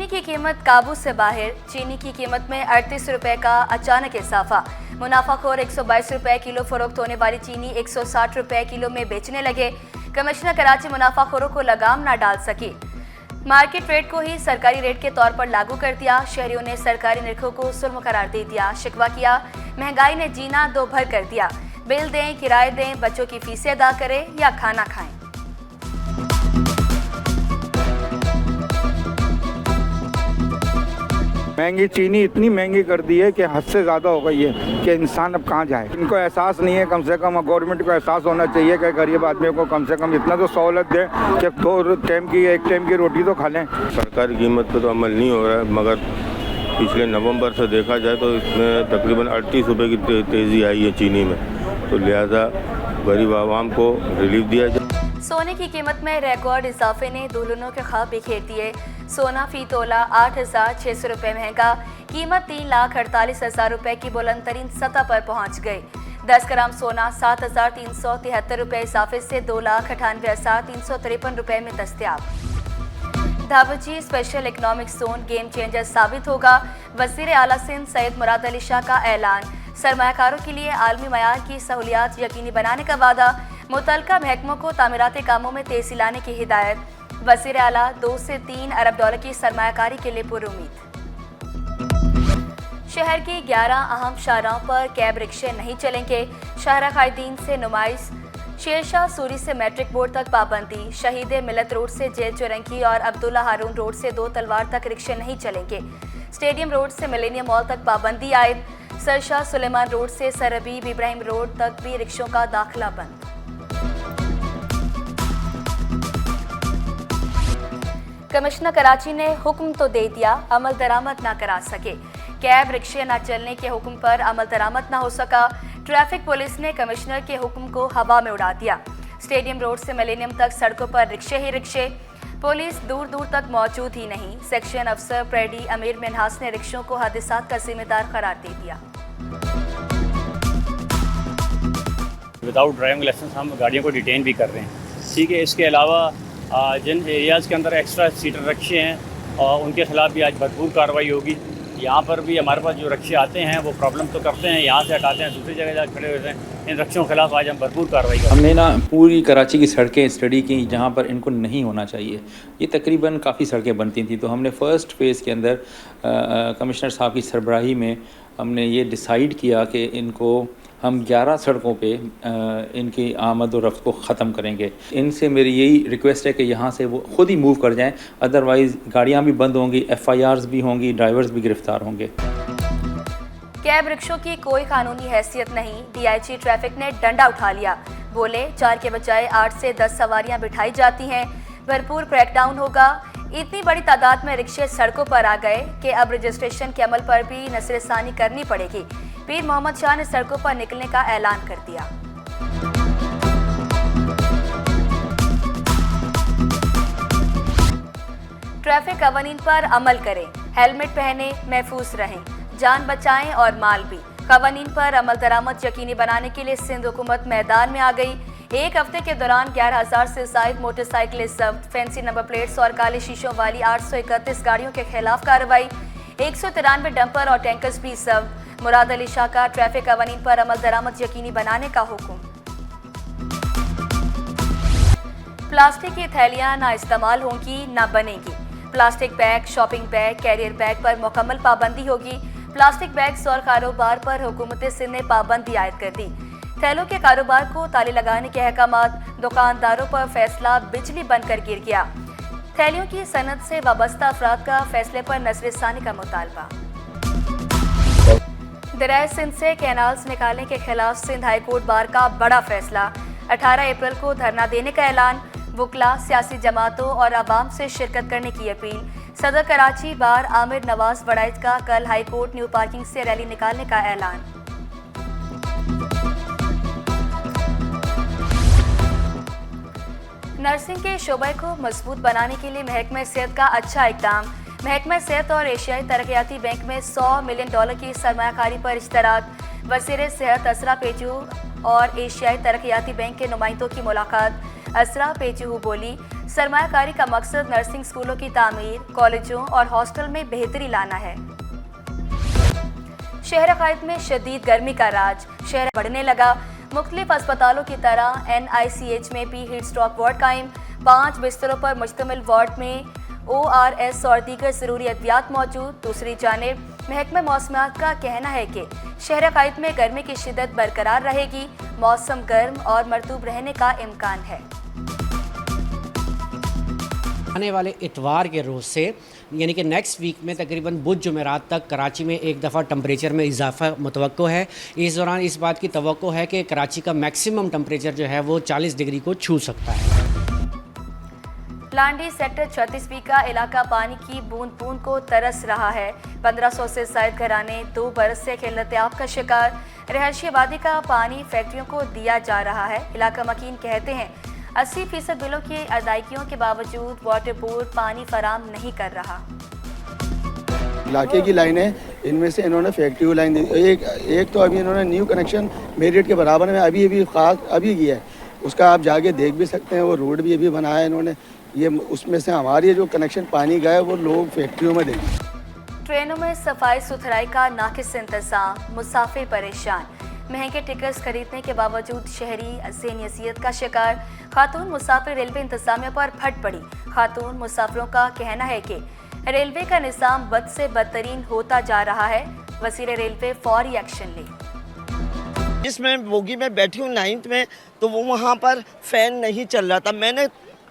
चीनी की कीमत काबू से बाहर। चीनी की कीमत में 38 रुपए का अचानक इजाफा। मुनाफाखोर 122 रुपए किलो फरोख्त होने वाली चीनी 160 रुपए किलो में बेचने लगे। कमिश्नर कराची मुनाफाखोरों को लगाम न डाल सकी। मार्केट रेट को ही सरकारी रेट के तौर पर लागू कर दिया। शहरियों ने सरकारी निरखों को जुल्म करार दे दिया। शिकवा किया, महंगाई ने जीना दो भर कर दिया। बिल दें, किराए दें, बच्चों की फीसें अदा करें या खाना खाएं। महंगी चीनी इतनी महंगी कर दी है कि हद से ज़्यादा हो गई है कि इंसान अब कहाँ जाए। इनको एहसास नहीं है, कम से कम गवर्नमेंट को एहसास होना चाहिए कि गरीब आदमी को कम से कम इतना तो सहूलत दे कि एक टाइम की रोटी तो खा लें। सरकारी कीमत पर तो अमल नहीं हो रहा है, मगर पिछले नवंबर से देखा जाए तो इसमें तकरीबन 38 रुपये की तेज़ी आई है चीनी में, तो लिहाजा गरीब आवाम को रिलीफ दिया जाए। सोने की कीमत में रिकॉर्ड इजाफे ने दुल्हनों के ख्वाब बिखेर दिए। सोना फी तोला 8,600 रुपये महंगा। कीमत 3,48,000 रुपये की बुलंद तरीन सतह पर पहुंच गई। 10 ग्राम सोना 7,373 रुपये इजाफे से 2,98,353 रुपये में दस्तयाब। Dhabeji special economic zone game changer साबित होगा। वज़ीर आला सिंध सैयद मुराद अली शाह का ऐलान। सरमायाकारों के लिए आलमी मयार की सहूलियात यकीनी बनाने का वादा। मुतल्लिका महकमों को तामीराती कामों में तेजी लाने की हिदायत। वज़ीर आला 2 से 3 अरब डॉलर की सरमायाकारी के लिए पुरुमीद। शहर की 11 अहम शाहराहों पर कैब रिक्शे नहीं चलेंगे। शाहरा कायदीन से नुमाइश। शेरशाह सूरी से मैट्रिक बोर्ड तक पाबंदी। शहीद मिलत रोड से जेल चुरंगी और अब्दुल्ला हारून रोड से 2 तलवार तक रिक्शे नहीं चलेंगे। स्टेडियम रोड से मिलेनियम मॉल तक पाबंदी आयद। सरशाह सुलेमान रोड से सर हबीब इब्राहिम रोड तक भी रिक्शों का दाखिला बंद। कमिश्नर कराची ने हुक्म तो दे दिया, अमल दरामद ना करा सके। कैब रिक्शे न चलने के हुक्म पर अमल दरामद ना हो सका। ट्रैफिक पुलिस ने कमिश्नर के हुक्म को हवा में उड़ा दिया। स्टेडियम रोड से मिलेनियम तक सड़कों पर रिक्शे ही रिक्शे। पुलिस दूर दूर तक मौजूद ही नहीं। सेक्शन अफसर प्रेडी अमीर मिनहास ने रिक्शों को हादसात का जिम्मेदार करार दे दिया। विदाउट ड्राइविंग लाइसेंस हम गाड़ियों को डिटेन भी कर रहे हैं। ठीक है, इसके अलावा जिन एरियाज़ के अंदर एक्स्ट्रा सीटर रिक्शे हैं और उनके खिलाफ भी आज भरपूर कार्रवाई होगी। यहाँ पर भी हमारे पास जो रिक्शे आते हैं वो प्रॉब्लम तो करते हैं, यहाँ से हटाते हैं, दूसरी जगह जाकर खड़े होते हैं। इन रिक्शों के खिलाफ आज हम भरपूर कार्रवाई करें। हमने ना पूरी कराची की सड़कें स्टडी की जहाँ पर इनको नहीं होना चाहिए। ये तकरीबन काफ़ी सड़कें बनती थी, तो हमने फ़र्स्ट फेज़ के अंदर कमिश्नर साहब की सरबराही में हमने ये डिसाइड किया कि इनको हम 11 सड़कों पे इनकी आमद और रफ्त को ख़त्म करेंगे। इनसे मेरी यही रिक्वेस्ट है कि यहाँ से वो ख़ुद ही मूव कर जाएं, अदरवाइज़ गाड़ियाँ भी बंद होंगी, FIRs भी होंगी, ड्राइवर्स भी गिरफ्तार होंगे। कैब रिक्शों की कोई कानूनी हैसियत नहीं। DIG ट्रैफिक ने डंडा उठा लिया। बोले 4 के बजाय 8 से 10 सवारियाँ बिठाई जाती हैं। भरपूर क्रैकडाउन होगा। इतनी बड़ी तादाद में रिक्शे सड़कों पर आ गए कि अब रजिस्ट्रेशन के अमल पर भी नजरसानी करनी पड़ेगी। पीर मोहम्मद शाह ने सड़कों पर निकलने का ऐलान कर दिया। ट्रैफिक कवानीन पर अमल करें, हेलमेट पहने, महफूज रहें, जान बचाएं और माल भी। कवानीन पर अमल दरामद यकीनी बनाने के लिए सिंध हुकूमत मैदान में आ गई। एक हफ्ते के दौरान 11,000 से ज़ायद मोटरसाइकिलें जब्त। फैंसी नंबर प्लेट्स और काले शीशों वाली 831 गाड़ियों के खिलाफ कार्रवाई। 193 डंपर और टैंकर्स भी जब्त। मुराद अली शाह का ट्रैफिक कवानीन पर अमल दरामद यकीनी बनाने का हुक्म। प्लास्टिक की थैलियां ना इस्तेमाल होंगी ना बनेगी। Plastic bag, shopping bag, carrier bag पर मुकम्मल पाबंदी होगी। प्लास्टिक बैग्स और कारोबार पर हुकूमत सिंध ने पाबंदी आयद कर दी। थैलों के कारोबार को ताले लगाने के अहकामात। दुकानदारों पर फैसला बिजली बंद कर गिर गया। थैलियों की सनत से वाबस्ता अफराद का फैसले पर नजरसानी का मुतालबा। दरियाए सिंध से कैनाल्स निकालने के खिलाफ सिंध हाई कोर्ट बार का बड़ा फैसला। 18 अप्रैल को धरना देने का ऐलान। वुकला, सियासी जमातों और आवाम से शिरकत करने की अपील। सदर कराची बार आमिर नवाज वड़ाइज का कल हाई कोर्ट न्यू पार्किंग से रैली निकालने का ऐलान। नर्सिंग के शोबे को मजबूत बनाने के लिए महकमा सेहत का अच्छा इक़दाम। महकमा सेहत और एशियाई तरक्याती बैंक में $100 मिलियन की सरमायाकारी पर इश्तराक। वज़ीर सेहत असरा पेचू और एशियाई तरक्याती बैंक के नुमाइंदों की मुलाकात। असरा पेचू बोली, सरमायाकारी का मकसद नर्सिंग स्कूलों की तामीर, कॉलेजों और हॉस्टल में बेहतरी लाना है। शहर अकायद में शदीद गर्मी का राज, शहर बढ़ने लगा। मुख्तलिफ अस्पतालों की तरह NICH में भी हीट स्ट्रोक वार्ड कायम। 5 बिस्तरों पर मुश्तमिल वार्ड में ORS और दीगर ज़रूरी अद्वियात मौजूद। दूसरी जानिब महकमा मौसमियात का कहना है कि शहर अकायद में गर्मी की शिद्दत बरकरार रहेगी। मौसम गर्म और मरतूब रहने का इम्कान है। आने वाले इतवार के रोज़ से यानी कि नेक्स्ट वीक में तकरीबन बुध जुमेरात तक कराची में एक दफ़ा टेम्परेचर में इजाफा मुतवक्को है। इस दौरान इस बात की तवक्को है कि कराची का मैक्सिमम टेम्परेचर जो है वो 40 डिग्री को छू सकता है। लांडी सेक्टर 36B का इलाका पानी की बूंद बूंद को तरस रहा है। 1500 से ज़ायद घराने 2 बरस से किल्लत-ए-आब का शिकार। रिहायशी आबादी का पानी फैक्ट्रियों को दिया जा रहा है। इलाका मकीन कहते हैं 80% बिलों की अदायगियों के बावजूद वाटर बोर्ड पानी फराम नहीं कर रहा। इलाके की लाइनें, इनमें से इन्होंने फैक्ट्री लाइन दी। एक तो अभी इन्होंने न्यू कनेक्शन मेरिट के बराबर में अभी किया है। उसका आप जाके देख भी सकते हैं। वो रोड भी अभी बनाया है इन्होंने। ये उसमें से हमारी जो कनेक्शन पानी का है वो लोग फैक्ट्रियों में देंगे। ट्रेनों में सफाई सुथराई का नाकिस इंतजाम, मुसाफिर परेशान। महंगे टिकट्स खरीदने के बावजूद शहरी ज़हनियत का शिकार। खातून मुसाफिर रेलवे इंतजामिया पर फट पड़ी। खातून मुसाफिरों का कहना है कि रेलवे का निज़ाम बद से बदतरीन होता जा रहा है। वज़ीर रेलवे फौरी एक्शन ले। जिसमें बोगी में बैठी हूँ 9th में, तो वो वहाँ पर फ़ैन नहीं चल रहा था। मैंने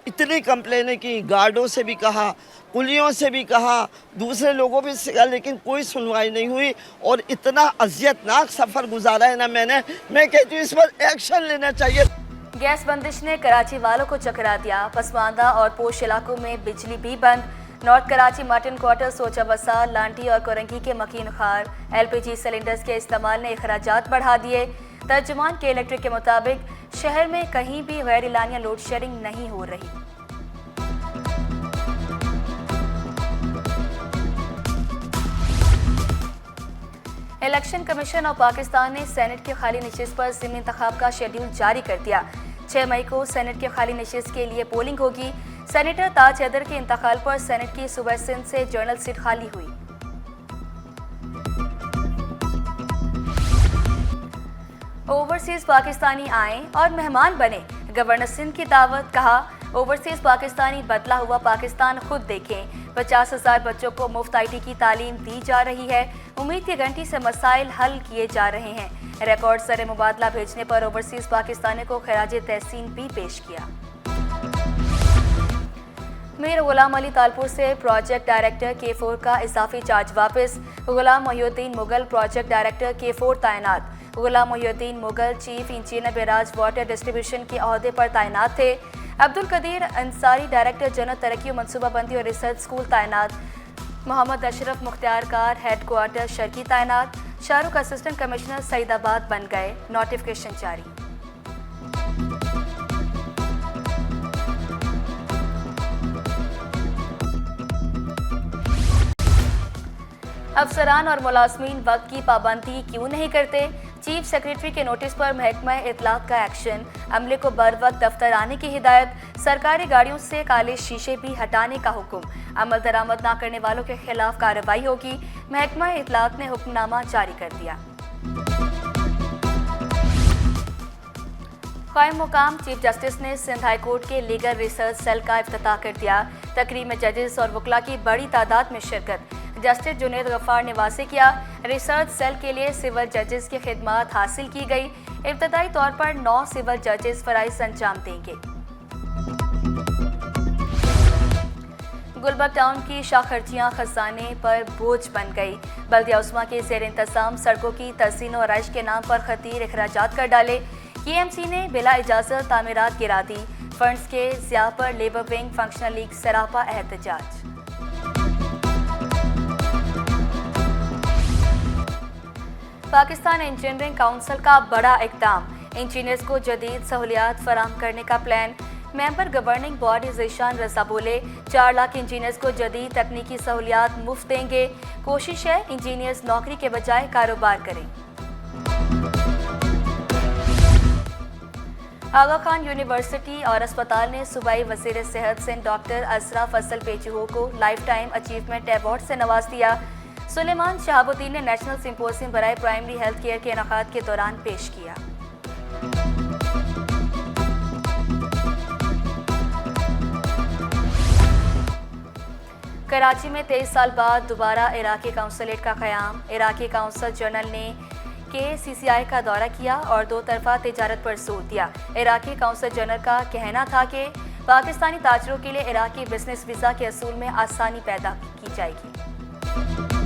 इतनी कंप्लेनें की, गार्डों से भी कहा, कुलियों से भी कहा, दूसरे लोगों भी से कहा, लेकिन कोई सुनवाई नहीं हुई और इतना अज़ियतनाक सफ़र गुजारा है ना मैं कहती हूँ इस पर एक्शन लेना चाहिए। गैस बंदिश ने कराची वालों को चकरा दिया। पसमानदा और पोश इलाकों में बिजली भी बंद। नॉर्थ कराची मार्टिन क्वार्टर, सोचा वसा, लांटी और कोरंगी के मकीन खार। LPG सिलेंडर्स के इस्तेमाल ने अखराजात बढ़ा दिए। तर्जुमान के इलेक्ट्रिक के मुताबिक शहर में कहीं भी गैर एलानिया लोड शेडिंग नहीं हो रही। इलेक्शन कमीशन और पाकिस्तान ने सेनेट की खाली नशिस्त पर ज़िमनी इंतखाब का शेड्यूल जारी कर दिया। 6 मई को सेनेट की खाली नशिस्त के लिए पोलिंग होगी। सेनेटर ताज हैदर के इंतकाल पर सेनेट की सूबा सिंध से जनरल सीट खाली हुई। ओवरसीज पाकिस्तानी आए और मेहमान बने। गवर्नर सिंध की दावत। कहा ओवरसीज पाकिस्तानी बदला हुआ पाकिस्तान खुद देखें। 50,000 बच्चों को मुफ्त IT की तालीम दी जा रही है। उम्मीद की घंटी से मसाइल हल किए जा रहे हैं। रिकॉर्ड सरे मुबादला भेजने पर ओवरसीज पाकिस्तानी को खराज तहसीन भी पेश किया। मीर गुलाम अली तालपुर से प्रोजेक्ट डायरेक्टर K4 का इजाफी चार्ज वापस। Ghulam Mohiuddin Mughal project director K4 तैनात। Ghulam Mohiuddin Mughal chief engineer barrage water distribution के अहदे पर तैनात थे। अब्दुल कदीर अंसारी डायरेक्टर जनरल तरक्की मनसूबाबंदी और रिसर्च स्कूल तैनात। मोहम्मद अशरफ मुख्तियार कार हेड क्वार्टर शर्की तैनात। शाहरुख असिस्टेंट कमिश्नर सईदाबाद बन गए। नोटिफिकेशन जारी। अफसरान और मुलाजमीन वक्त की पाबंदी क्यों नहीं करते? चीफ सेक्रेटरी के नोटिस पर महकमा इतलाक का एक्शन। अमले को बर वक्त दफ्तर आने की हिदायत। सरकारी गाड़ियों से काले शीशे भी हटाने का हुक्म। अमल दरामद ना करने वालों के खिलाफ कार्रवाई होगी। महकमा इतलाक ने हुक्मनामा जारी कर दिया। कायम मुकाम चीफ जस्टिस ने सिंध हाई कोर्ट के लीगल रिसर्च सेल का इफ्तिताह कर दिया। तकरीब में जजेस और वकला की बड़ी तादाद में शिरकत। जस्टिस जुनेद गफ्फार ने वाज़ेह किया रिसर्च सेल के लिए सिविल जजेस की खिदमत हासिल की गई। इब्तदाई तौर पर 9 सिविल जजेस फ़राइज़ अंजाम देंगे। गुलबर्ग टाउन की शाखर्जियाँ खजाने पर बोझ बन गई। बल्दिया उस्मा के ज़ेर इंतज़ाम सड़कों की तज़ीन और आइश के नाम पर खतीर अखराजात कर डाले। KMC ने बिला इजाज़त तामीरात गिरा दी। फंड्स के ज़िया पर लेबर विंग फंक्शनल लीग सरापा एहतजाज। पाकिस्तान इंजीनियरिंग काउंसिल का बड़ा इक़दाम। इंजीनियर्स को जदीद सहूलियात फराहम करने का plan. Member governing body Zeeshan Raza बोले 4 लाख इंजीनियर्स को जदीद तकनीकी सहूलियात मुफ्त देंगे। कोशिश है इंजीनियर्स नौकरी के बजाय कारोबार करें। आगा खान यूनिवर्सिटी और अस्पताल ने सूबाई वज़ीर सेहत सिंध डॉक्टर असरा फसल पेचूहो को लाइफ टाइम अचीवमेंट अवार्ड से नवाज दिया। सुलेमान शहाबुद्दीन ने नेशनल सिंपोजियम बराए प्राइमरी हेल्थ केयर के इनेकाद के दौरान पेश किया। कराची में 23 साल बाद दोबारा इराकी काउंसलेट का क़याम। इराकी काउंसल जनरल ने KCCI का दौरा किया और दो तरफा तिजारत पर जोर दिया। इराकी काउंसल जनरल का कहना था कि पाकिस्तानी ताजरों के लिए इराकी बिजनेस वीज़ा के असूल में आसानी पैदा की जाएगी।